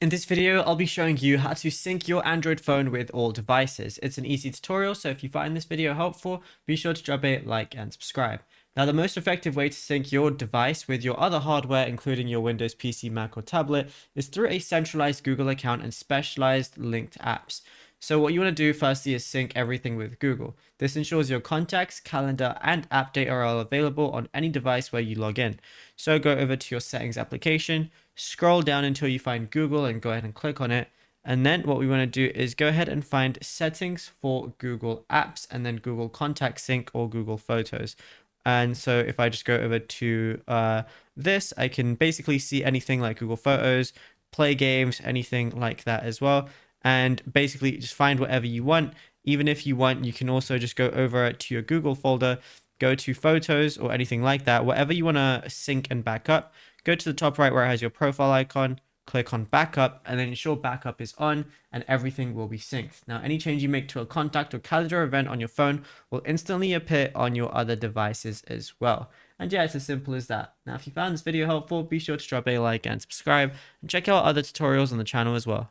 In this video, I'll be showing you how to sync your Android phone with all devices. It's an easy tutorial, so if you find this video helpful, be sure to drop a like and subscribe. Now, the most effective way to sync your device with your other hardware, including your Windows PC, Mac, or tablet, is through a centralized Google account and specialized linked apps. So what you want to do firstly is sync everything with Google. This ensures your contacts, calendar, and app data are all available on any device where you log in. So go over to your settings application, scroll down until you find Google and go ahead and click on it. And then what we want to do is go ahead and find settings for Google Apps and then Google Contact Sync or Google Photos. And so if I just go over to this, I can basically see anything like Google Photos, play games, anything like that as well. And basically just find whatever you want. Even if you want, you can also just go over to your Google folder, go to Photos or anything like that, whatever you want to sync and back up. Go to the top right where it has your profile icon, click on backup, and then ensure backup is on and everything will be synced. Now, any change you make to a contact or calendar event on your phone will instantly appear on your other devices as well. And yeah, it's as simple as that. Now, if you found this video helpful, be sure to drop a like and subscribe and check out other tutorials on the channel as well.